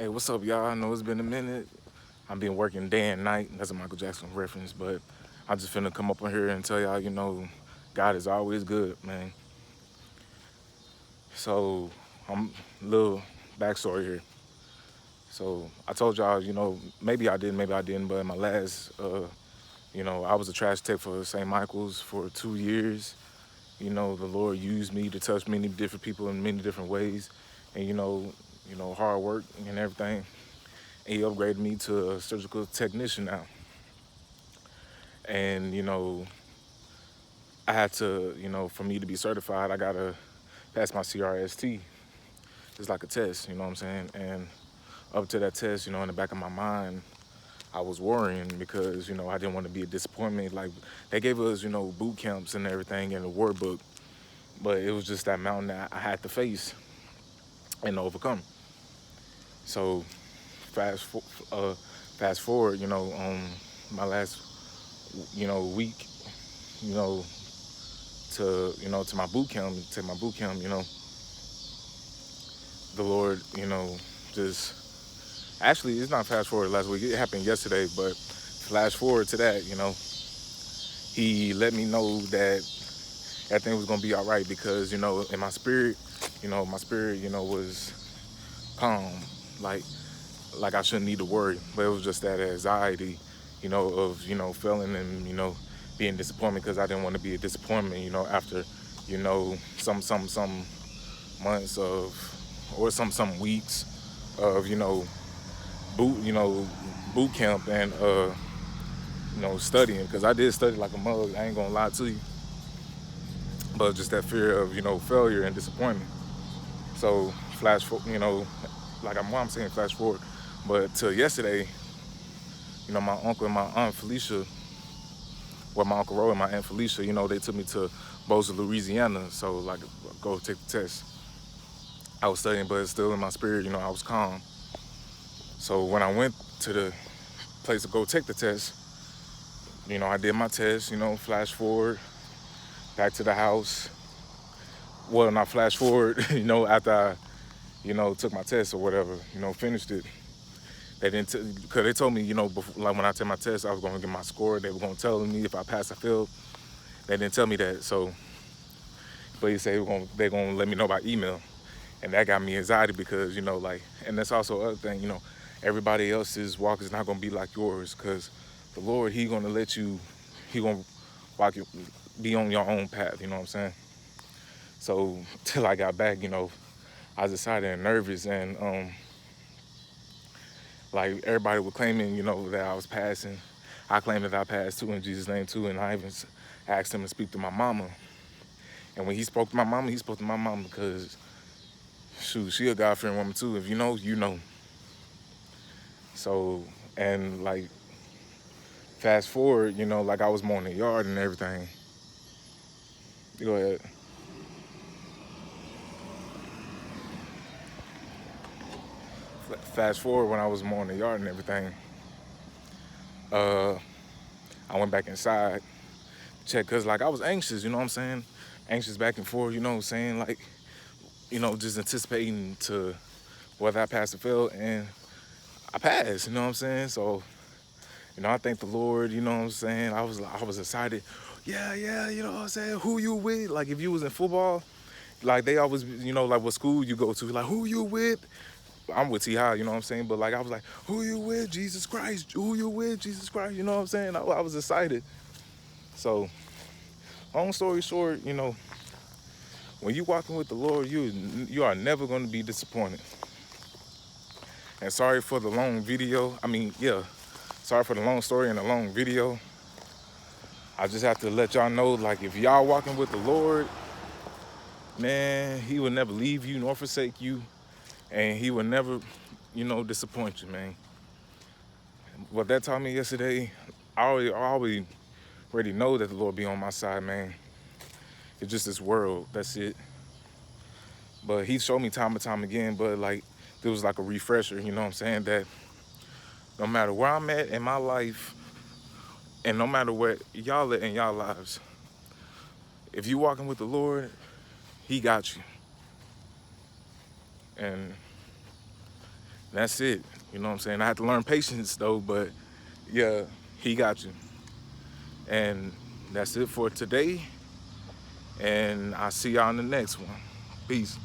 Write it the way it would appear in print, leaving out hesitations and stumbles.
Hey, what's up, y'all? I know it's been a minute. I've been working day and night. That's a Michael Jackson reference, but I just finna come up on here and tell y'all, God is always good, man. So, I'm little backstory here. So, I told y'all, maybe I did, maybe I didn't, but in my last, I was a trash tech for St. Michael's for 2 years. The Lord used me to touch many different people in many different ways, and hard work and everything. And he upgraded me to a surgical technician now. And I had to, for me to be certified, I gotta pass my CRST. It's like a test, you know what I'm saying? And up to that test, in the back of my mind, I was worrying because I didn't want to be a disappointment. Like they gave us, boot camps and everything in the workbook, but it was just that mountain that I had to face and overcome. So fast, uh, fast forward, my last, week, you know, to my boot camp, the Lord, just actually it's not fast forward last week. It happened yesterday, but flash forward to that, he let me know that everything was gonna be all right because in my spirit, was calm, like like I shouldn't need to worry, but it was just that anxiety, of feeling and being disappointed because I didn't want to be a disappointment, after some months of or some weeks of boot boot camp and studying because I did study like a mug. I ain't gonna lie to you, but just that fear of failure and disappointment. So flash forward, I'm saying flash forward, but to yesterday, my uncle and my aunt Felicia, well, my uncle Roy and my aunt Felicia, they took me to Bosa, Louisiana. So like go take the test. I was studying, but it's still in my spirit, I was calm. So when I went to the place to go take the test, I did my test, flash forward back to the house. Well, not flash forward, after I, took my test or whatever, finished it. They didn't, because they told me, before, like when I took my test, I was going to get my score. They were going to tell me if I passed or failed. They didn't tell me that. So, but he said they're going to let me know by email. And that got me anxiety because, and that's also other thing, everybody else's walk is not going to be like yours because the Lord, he going to let you, he going to walk you, be on your own path, you know what I'm saying? So till I got back, I was excited and nervous and like everybody was claiming, that I was passing. I claimed that I passed too in Jesus' name too, and I even asked him to speak to my mama. And when he spoke to my mama, he spoke to my mama because shoot, she a God-fearing woman too. If you know, you know. So, and like fast forward, like I was mowing the yard and everything. Go ahead. Fast forward when I was mowing the yard and everything, uh, I went back inside, check, cause like I was anxious, you know what I'm saying? Anxious back and forth, you know what I'm saying? Like, just anticipating to whether I passed or failed, and I passed, you know what I'm saying? So, I thank the Lord, you know what I'm saying? I was excited. Yeah, yeah, you know what I'm saying? Who you with? Like if you was in football, like they always, like what school you go to, like who you with? I'm with T.I., you know what I'm saying? But like I was like, who you with? Jesus Christ. Who you with? Jesus Christ. You know what I'm saying? I was excited. So, long story short, when you walking with the Lord, you are never going to be disappointed. And sorry for the long video. I mean, yeah, sorry for the long story and the long video. I just have to let y'all know, like, if y'all walking with the Lord, man, he will never leave you nor forsake you. And he will never, disappoint you, man. What that taught me yesterday, I already know that the Lord be on my side, man. It's just this world, that's it. But he showed me time and time again, but like, there was like a refresher, you know what I'm saying? That no matter where I'm at in my life, and no matter where y'all at in y'all lives, if you walking with the Lord, he got you. And That's it. You know what I'm saying? I had to learn patience though, but yeah, he got you. And that's it for today. And I'll see y'all in the next one. Peace.